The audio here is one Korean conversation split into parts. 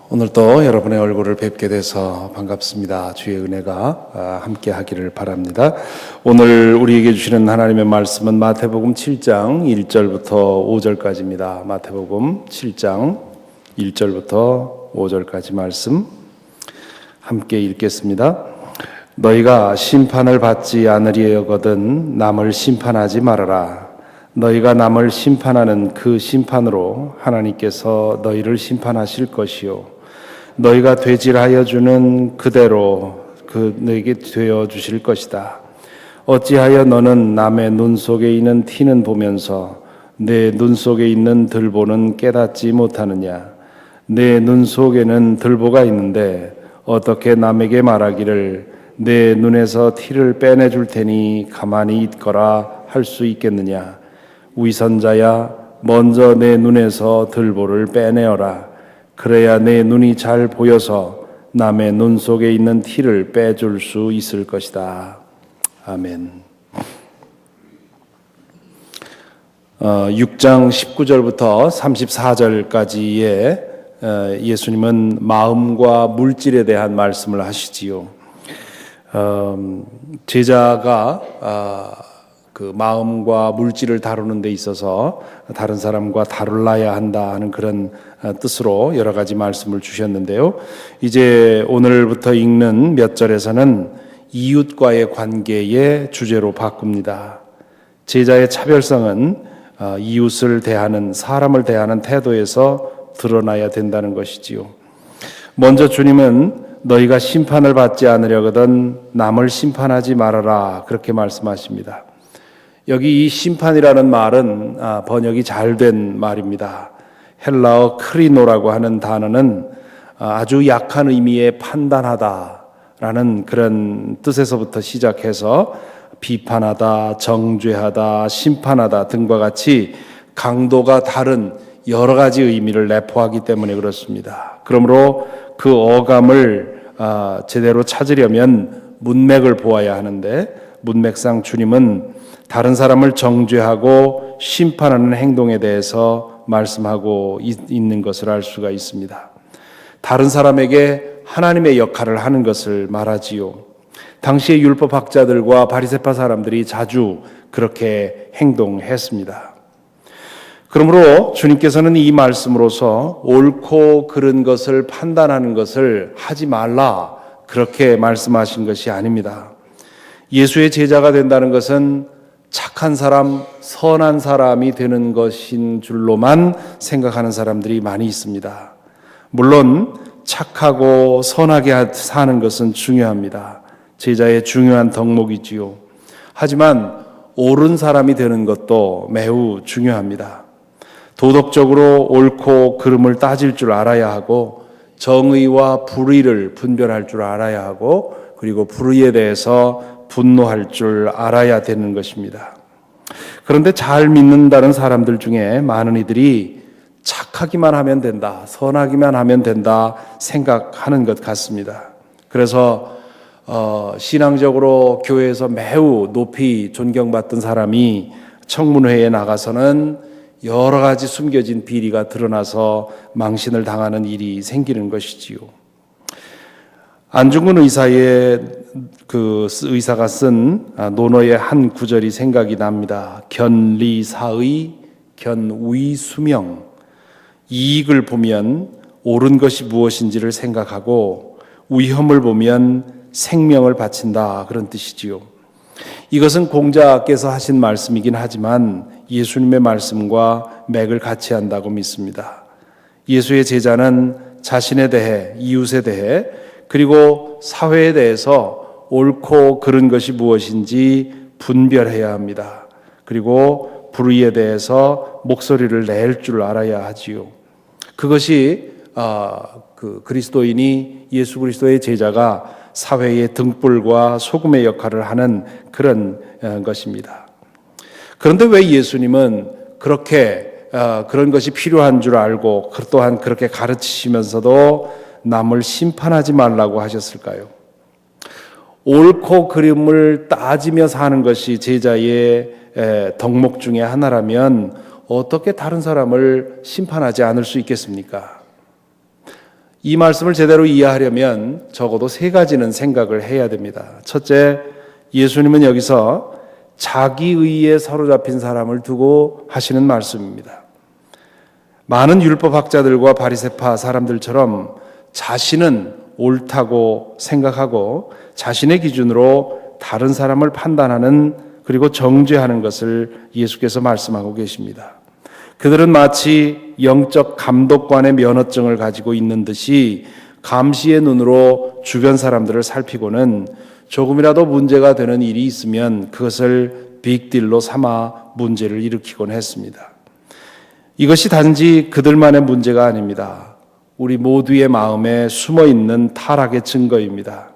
오늘도 여러분의 얼굴을 뵙게 돼서 반갑습니다. 주의 은혜가 함께 하기를 바랍니다. 오늘 우리에게 주시는 하나님의 말씀은 마태복음 7장 1절부터 5절까지입니다. 마태복음 7장 1절부터 5절까지 말씀 함께 읽겠습니다. 너희가 심판을 받지 않으려거든 남을 심판하지 말아라. 너희가 남을 심판하는 그 심판으로 하나님께서 너희를 심판하실 것이요 너희가 되질하여 주는 그대로 너에게 되어 주실 것이다. 어찌하여 너는 남의 눈 속에 있는 티는 보면서 내 눈 속에 있는 들보는 깨닫지 못하느냐? 내 눈 속에는 들보가 있는데 어떻게 남에게 말하기를 내 눈에서 티를 빼내줄 테니 가만히 있거라 할 수 있겠느냐? 위선자야, 먼저 내 눈에서 들보를 빼내어라. 그래야 내 눈이 잘 보여서 남의 눈 속에 있는 티를 빼줄 수 있을 것이다. 아멘. 6장 19절부터 34절까지의 예수님은 마음과 물질에 대한 말씀을 하시지요. 제자가 그 마음과 물질을 다루는 데 있어서 다른 사람과 다룰라야 한다 하는 그런 뜻으로 여러 가지 말씀을 주셨는데요. 이제 오늘부터 읽는 몇 절에서는 이웃과의 관계의 주제로 바꿉니다. 제자의 차별성은 이웃을 대하는, 사람을 대하는 태도에서 드러나야 된다는 것이지요. 먼저 주님은 너희가 심판을 받지 않으려거든 남을 심판하지 말아라 그렇게 말씀하십니다. 여기 이 심판이라는 말은 번역이 잘 된 말입니다. 헬라어 크리노라고 하는 단어는 아주 약한 의미의 판단하다라는 그런 뜻에서부터 시작해서 비판하다, 정죄하다, 심판하다 등과 같이 강도가 다른 여러 가지 의미를 내포하기 때문에 그렇습니다. 그러므로 그 어감을 제대로 찾으려면 문맥을 보아야 하는데 문맥상 주님은 다른 사람을 정죄하고 심판하는 행동에 대해서 말씀하고 있는 것을 알 수가 있습니다. 다른 사람에게 하나님의 역할을 하는 것을 말하지요. 당시의 율법학자들과 바리새파 사람들이 자주 그렇게 행동했습니다. 그러므로 주님께서는 이 말씀으로서 옳고 그른 것을 판단하는 것을 하지 말라 그렇게 말씀하신 것이 아닙니다. 예수의 제자가 된다는 것은 착한 사람, 선한 사람이 되는 것인 줄로만 생각하는 사람들이 많이 있습니다. 물론 착하고 선하게 사는 것은 중요합니다. 제자의 중요한 덕목이지요. 하지만 옳은 사람이 되는 것도 매우 중요합니다. 도덕적으로 옳고 그름을 따질 줄 알아야 하고 정의와 불의를 분별할 줄 알아야 하고 그리고 불의에 대해서 분노할 줄 알아야 되는 것입니다. 그런데 잘 믿는다는 사람들 중에 많은 이들이 착하기만 하면 된다, 선하기만 하면 된다 생각하는 것 같습니다. 그래서 신앙적으로 교회에서 매우 높이 존경받던 사람이 청문회에 나가서는 여러 가지 숨겨진 비리가 드러나서 망신을 당하는 일이 생기는 것이지요. 안중근 의사가 쓴 논어의 한 구절이 생각이 납니다. 견리사의 견위수명. 이익을 보면 옳은 것이 무엇인지를 생각하고 위험을 보면 생명을 바친다 그런 뜻이지요. 이것은 공자께서 하신 말씀이긴 하지만 예수님의 말씀과 맥을 같이 한다고 믿습니다. 예수의 제자는 자신에 대해, 이웃에 대해 그리고 사회에 대해서 옳고 그른 것이 무엇인지 분별해야 합니다. 그리고 불의에 대해서 목소리를 낼 줄 알아야 하지요. 그것이 그리스도인이 예수 그리스도의 제자가 사회의 등불과 소금의 역할을 하는 그런 것입니다. 그런데 왜 예수님은 그렇게 그런 것이 필요한 줄 알고 또한 그렇게 가르치시면서도 남을 심판하지 말라고 하셨을까요? 옳고 그름을 따지며 사는 것이 제자의 덕목 중에 하나라면 어떻게 다른 사람을 심판하지 않을 수 있겠습니까? 이 말씀을 제대로 이해하려면 적어도 세 가지는 생각을 해야 됩니다. 첫째, 예수님은 여기서 자기 의에 사로잡힌 사람을 두고 하시는 말씀입니다. 많은 율법학자들과 바리새파 사람들처럼 자신은 옳다고 생각하고 자신의 기준으로 다른 사람을 판단하는 그리고 정죄하는 것을 예수께서 말씀하고 계십니다. 그들은 마치 영적 감독관의 면허증을 가지고 있는 듯이 감시의 눈으로 주변 사람들을 살피고는 조금이라도 문제가 되는 일이 있으면 그것을 빅딜로 삼아 문제를 일으키곤 했습니다. 이것이 단지 그들만의 문제가 아닙니다. 우리 모두의 마음에 숨어있는 타락의 증거입니다.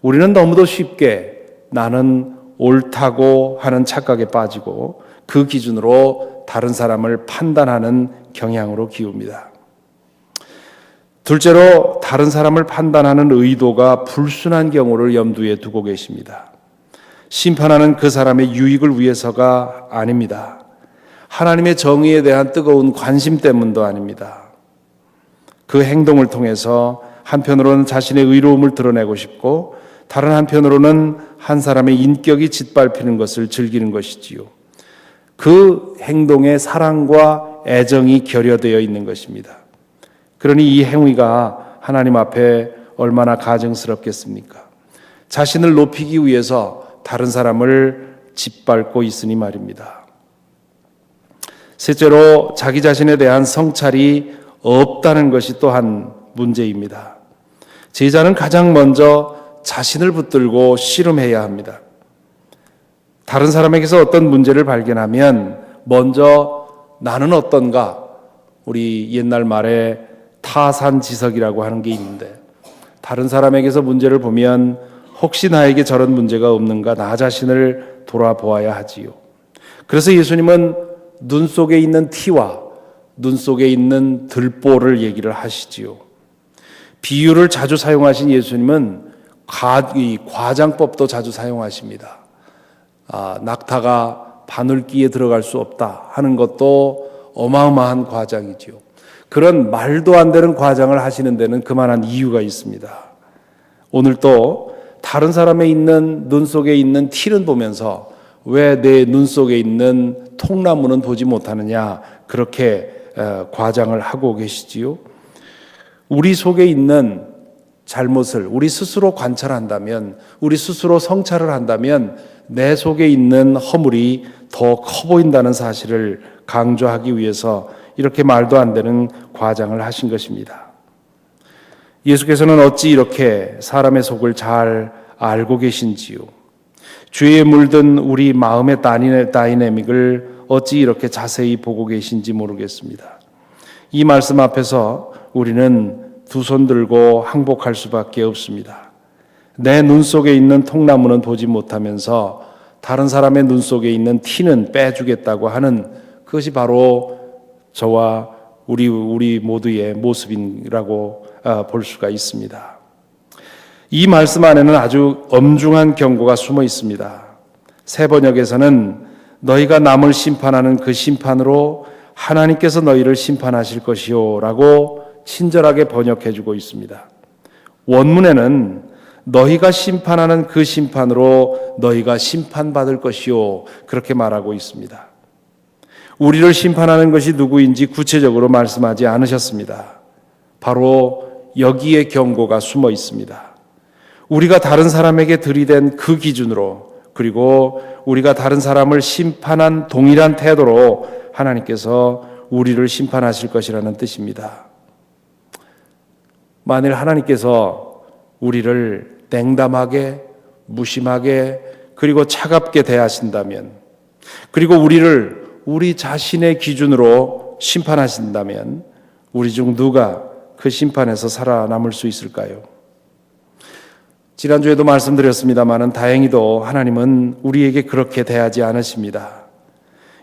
우리는 너무도 쉽게 나는 옳다고 하는 착각에 빠지고 그 기준으로 다른 사람을 판단하는 경향으로 기웁니다. 둘째로 다른 사람을 판단하는 의도가 불순한 경우를 염두에 두고 계십니다. 심판하는 그 사람의 유익을 위해서가 아닙니다. 하나님의 정의에 대한 뜨거운 관심 때문도 아닙니다. 그 행동을 통해서 한편으로는 자신의 의로움을 드러내고 싶고 다른 한편으로는 한 사람의 인격이 짓밟히는 것을 즐기는 것이지요. 그 행동에 사랑과 애정이 결여되어 있는 것입니다. 그러니 이 행위가 하나님 앞에 얼마나 가증스럽겠습니까? 자신을 높이기 위해서 다른 사람을 짓밟고 있으니 말입니다. 셋째로 자기 자신에 대한 성찰이 없다는 것이 또한 문제입니다. 제자는 가장 먼저 자신을 붙들고 씨름해야 합니다. 다른 사람에게서 어떤 문제를 발견하면 먼저 나는 어떤가? 우리 옛날 말에 타산지석이라고 하는 게 있는데 다른 사람에게서 문제를 보면 혹시 나에게 저런 문제가 없는가 나 자신을 돌아보아야 하지요. 그래서 예수님은 눈 속에 있는 티와 눈 속에 있는 들보를 얘기를 하시지요. 비유를 자주 사용하신 예수님은 과장법도 자주 사용하십니다. 낙타가 바늘귀에 들어갈 수 없다 하는 것도 어마어마한 과장이지요. 그런 말도 안 되는 과장을 하시는 데는 그만한 이유가 있습니다. 오늘 또 다른 사람의 있는 눈 속에 있는 티는 보면서 왜 내 눈 속에 있는 통나무는 보지 못하느냐 그렇게 과장을 하고 계시지요. 우리 속에 있는 잘못을 우리 스스로 관찰한다면 우리 스스로 성찰을 한다면 내 속에 있는 허물이 더 커 보인다는 사실을 강조하기 위해서 이렇게 말도 안 되는 과장을 하신 것입니다. 예수께서는 어찌 이렇게 사람의 속을 잘 알고 계신지요. 죄에 물든 우리 마음의 다이내믹을 어찌 이렇게 자세히 보고 계신지 모르겠습니다. 이 말씀 앞에서 우리는 두 손 들고 항복할 수밖에 없습니다. 내 눈 속에 있는 통나무는 보지 못하면서 다른 사람의 눈 속에 있는 티는 빼주겠다고 하는 그것이 바로 저와 우리 모두의 모습이라고 볼 수가 있습니다. 이 말씀 안에는 아주 엄중한 경고가 숨어 있습니다. 새 번역에서는 너희가 남을 심판하는 그 심판으로 하나님께서 너희를 심판하실 것이요 라고 친절하게 번역해주고 있습니다. 원문에는 너희가 심판하는 그 심판으로 너희가 심판받을 것이요 그렇게 말하고 있습니다. 우리를 심판하는 것이 누구인지 구체적으로 말씀하지 않으셨습니다. 바로 여기에 경고가 숨어 있습니다. 우리가 다른 사람에게 들이댄 그 기준으로 그리고 우리가 다른 사람을 심판한 동일한 태도로 하나님께서 우리를 심판하실 것이라는 뜻입니다. 만일 하나님께서 우리를 냉담하게 무심하게 그리고 차갑게 대하신다면 그리고 우리를 우리 자신의 기준으로 심판하신다면 우리 중 누가 그 심판에서 살아남을 수 있을까요? 지난주에도 말씀드렸습니다마는 다행히도 하나님은 우리에게 그렇게 대하지 않으십니다.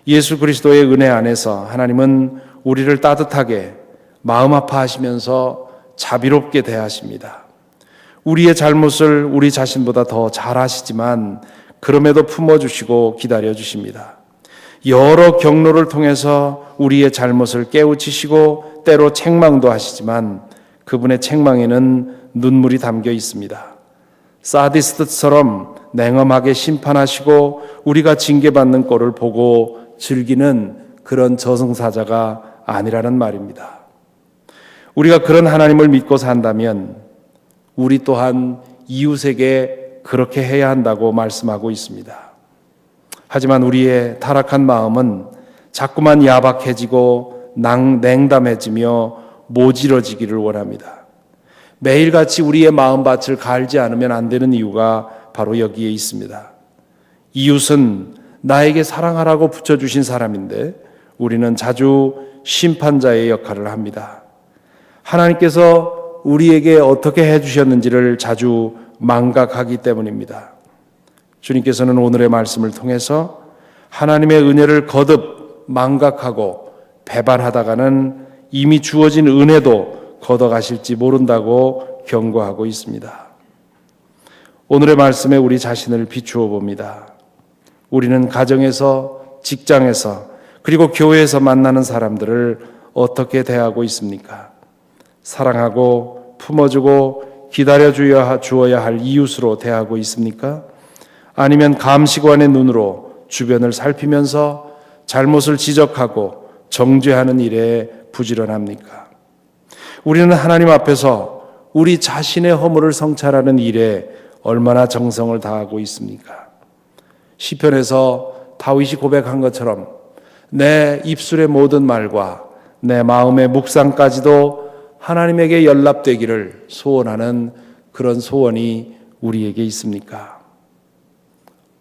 예수 그리스도의 은혜 안에서 하나님은 우리를 따뜻하게 마음 아파하시면서 자비롭게 대하십니다. 우리의 잘못을 우리 자신보다 더 잘 아시지만 그럼에도 품어주시고 기다려주십니다. 여러 경로를 통해서 우리의 잘못을 깨우치시고 때로 책망도 하시지만 그분의 책망에는 눈물이 담겨 있습니다. 사디스트처럼 냉엄하게 심판하시고 우리가 징계받는 꼴을 보고 즐기는 그런 저승사자가 아니라는 말입니다. 우리가 그런 하나님을 믿고 산다면 우리 또한 이웃에게 그렇게 해야 한다고 말씀하고 있습니다. 하지만 우리의 타락한 마음은 자꾸만 야박해지고 냉담해지며 모질어지기를 원합니다. 매일같이 우리의 마음밭을 갈지 않으면 안 되는 이유가 바로 여기에 있습니다. 이웃은 나에게 사랑하라고 붙여주신 사람인데 우리는 자주 심판자의 역할을 합니다. 하나님께서 우리에게 어떻게 해주셨는지를 자주 망각하기 때문입니다. 주님께서는 오늘의 말씀을 통해서 하나님의 은혜를 거듭 망각하고 배반하다가는 이미 주어진 은혜도 걷어가실지 모른다고 경고하고 있습니다. 오늘의 말씀에 우리 자신을 비추어 봅니다. 우리는 가정에서, 직장에서, 그리고 교회에서 만나는 사람들을 어떻게 대하고 있습니까? 사랑하고 품어주고 기다려주어야 할 이웃으로 대하고 있습니까? 아니면 감시관의 눈으로 주변을 살피면서 잘못을 지적하고 정죄하는 일에 부지런합니까? 우리는 하나님 앞에서 우리 자신의 허물을 성찰하는 일에 얼마나 정성을 다하고 있습니까? 시편에서 다윗이 고백한 것처럼 내 입술의 모든 말과 내 마음의 묵상까지도 하나님에게 연락되기를 소원하는 그런 소원이 우리에게 있습니까?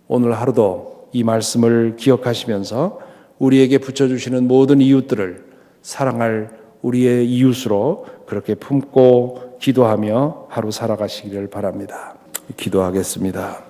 오늘 하루도 이 말씀을 기억하시면서 우리에게 붙여주시는 모든 이웃들을 사랑할 우리의 이웃으로 그렇게 품고 기도하며 하루 살아가시기를 바랍니다. 기도하겠습니다.